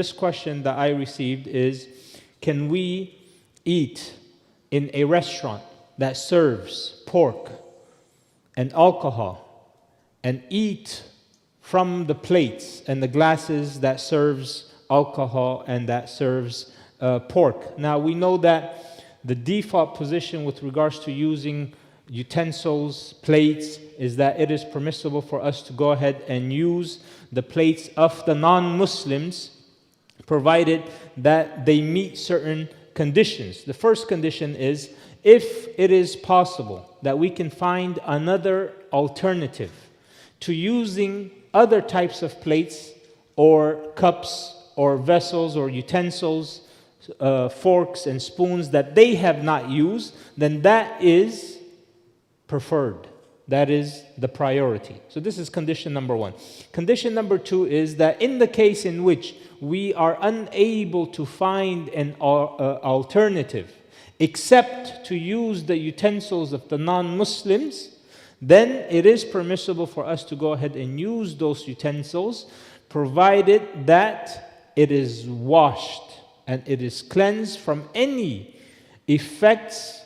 This question that I received is, can we eat in a restaurant that serves pork and alcohol and eat from the plates and the glasses that serves alcohol and that serves pork? Now, we know that the default position with regards to using utensils, plates, is that it is permissible for us to go ahead and use the plates of the non-Muslims, provided that they meet certain conditions. The first condition is, if it is possible that we can find another alternative to using other types of plates or cups or vessels or utensils, forks and spoons that they have not used, then that is preferred. That is the priority. So this is condition number one. Condition number two is that in the case in which we are unable to find an alternative except to use the utensils of the non-Muslims, then it is permissible for us to go ahead and use those utensils, provided that it is washed and it is cleansed from any effects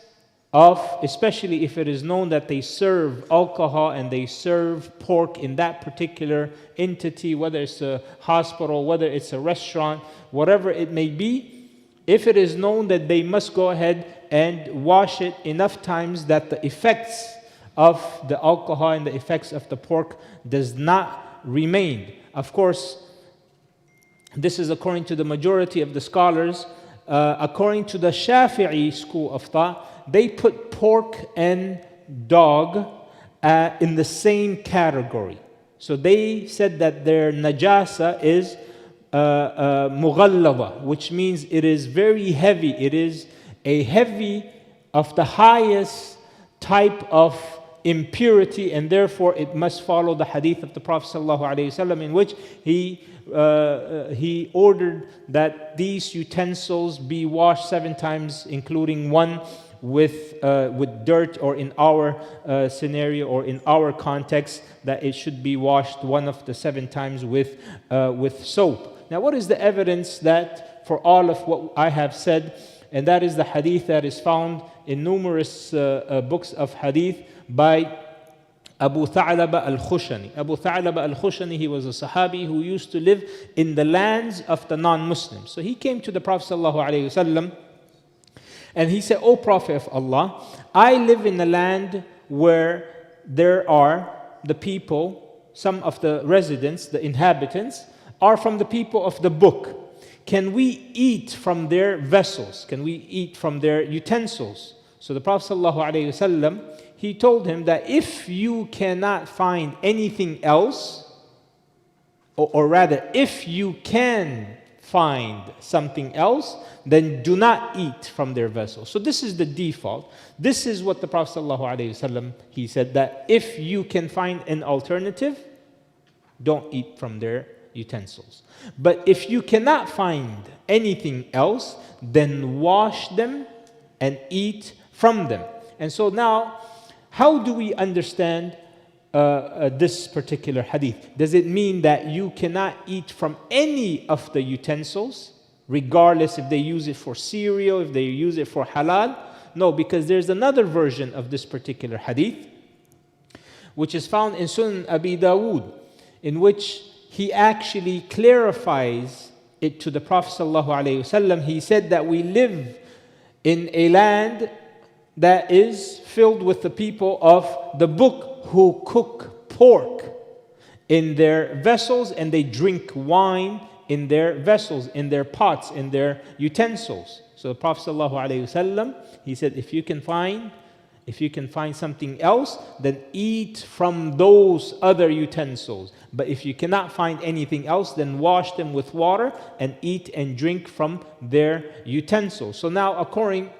of, especially if it is known that they serve alcohol and they serve pork in that particular entity, whether it's a hospital, whether it's a restaurant, whatever it may be. If it is known that they must go ahead and wash it enough times that the effects of the alcohol and the effects of the pork does not remain. Of course, this is according to the majority of the scholars. According to the Shafi'i school of thought, they put pork and dog in the same category. So they said that their najasa is mughallaba, which means it is very heavy. It is a heavy of the highest type of impurity, and therefore it must follow the hadith of the Prophet ﷺ, in which he ordered that these utensils be washed 7 times, including one with dirt, or in our scenario or in our context, that it should be washed one of the 7 times with soap. Now, what is the evidence that for all of what I have said? And that is the hadith that is found in numerous books of hadith by Abu Tha'laba al-Khushani. Abu Tha'laba al-Khushani, he was a Sahabi who used to live in the lands of the non-Muslims. So he came to the Prophet ﷺ and he said, "O Prophet of Allah, I live in a land where there are the people, some of the residents, the inhabitants, are from the people of the book. Can we eat from their vessels? Can we eat from their utensils?" So the Prophet ﷺ, he told him that if you cannot find anything else, or rather, if you can find something else, then do not eat from their vessels. So this is the default. This is what the Prophet ﷺ, he said, that if you can find an alternative, don't eat from their utensils. But if you cannot find anything else, then wash them and eat from them. And so now, how do we understand this particular hadith? Does it mean that you cannot eat from any of the utensils, regardless if they use it for cereal, if they use it for halal? No, because there's another version of this particular hadith, which is found in Sunan Abi Dawood, in which he actually clarifies it to the Prophet ﷺ. He said that we live in a land that is filled with the people of the book who cook pork in their vessels, and they drink wine in their vessels, in their pots, in their utensils. So the Prophet ﷺ, he said, if you can find something else, then eat from those other utensils. But if you cannot find anything else, then wash them with water and eat and drink from their utensils. So now, according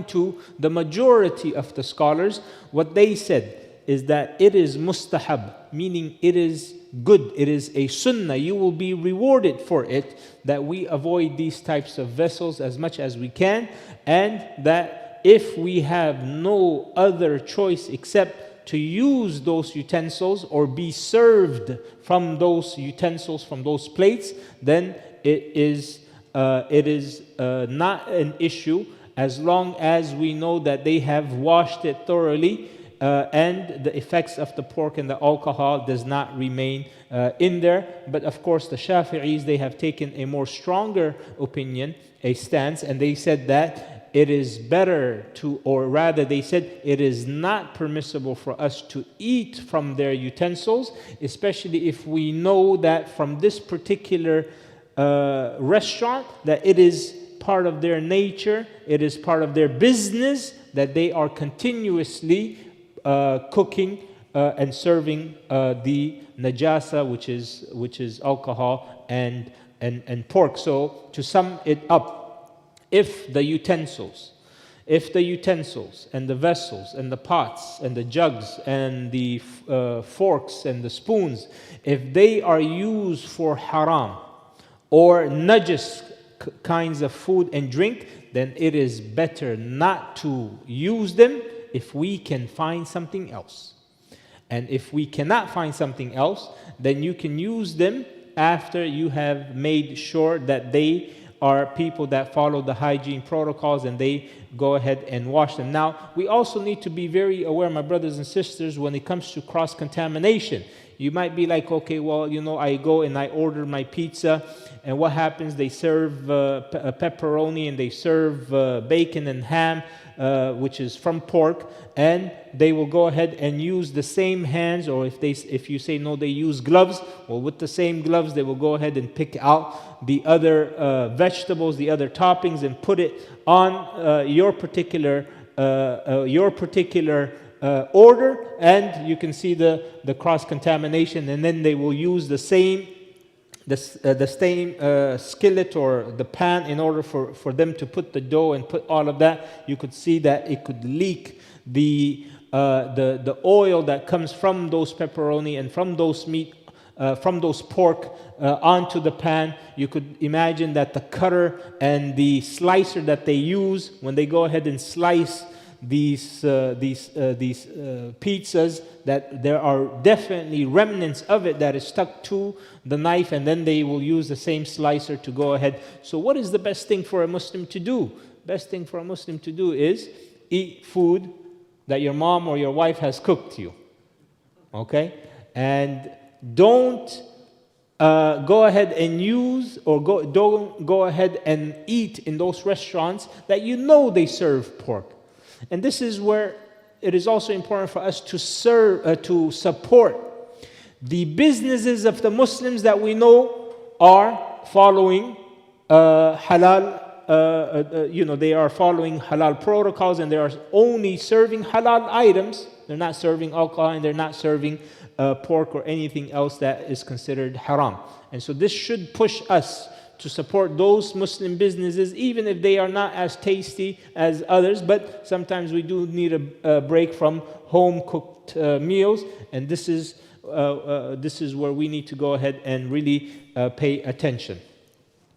to the majority of the scholars, what they said is that it is mustahab, meaning it is good, it is a sunnah, you will be rewarded for it, that we avoid these types of vessels as much as we can, and that if we have no other choice except to use those utensils or be served from those utensils, from those plates, then it is not an issue, as long as we know that they have washed it thoroughly, and the effects of the pork and the alcohol does not remain in there. But of course, the Shafi'is, they have taken a more stronger opinion, a stance, and they said that it is better to, or rather they said it is not permissible for us to eat from their utensils, especially if we know that from this particular restaurant that it is part of their nature, it is part of their business, that they are continuously cooking and serving the najasa, which is alcohol and pork. So to sum it up, if the utensils and the vessels and the pots and the jugs and the forks and the spoons, if they are used for haram or najis kinds of food and drink, then it is better not to use them if we can find something else. And if we cannot find something else, then you can use them after you have made sure that they are people that follow the hygiene protocols and they go ahead and wash them. Now, we also need to be very aware, my brothers and sisters, when it comes to cross-contamination. You might be like, okay, well, you know, I go and I order my pizza, and what happens? They serve pepperoni and they serve bacon and ham, which is from pork, and they will go ahead and use the same hands, or if you say no, they use gloves, well, with the same gloves, they will go ahead and pick out the other vegetables, the other toppings, and put it on your particular order, and you can see the cross-contamination, and then they will use the same skillet or the pan in order for them to put the dough and put all of that. You could see that it could leak the oil that comes from those pepperoni and from those meat, from those pork onto the pan. You could imagine that the cutter and the slicer that they use when they go ahead and slice these pizzas, that there are definitely remnants of it that is stuck to the knife, and then they will use the same slicer to go ahead. So what is the best thing for a Muslim to do? Best thing for a Muslim to do is eat food that your mom or your wife has cooked you. Okay? And don't go ahead and use, or don't go ahead and eat in those restaurants that you know they serve pork. And this is where it is also important for us to support the businesses of the Muslims that we know are following halal. They are following halal protocols, and they are only serving halal items. They're not serving alcohol, and they're not serving pork or anything else that is considered haram. And so this should push us to support those Muslim businesses, even if they are not as tasty as others. But sometimes we do need a break from home-cooked meals, and this is where we need to go ahead and really pay attention.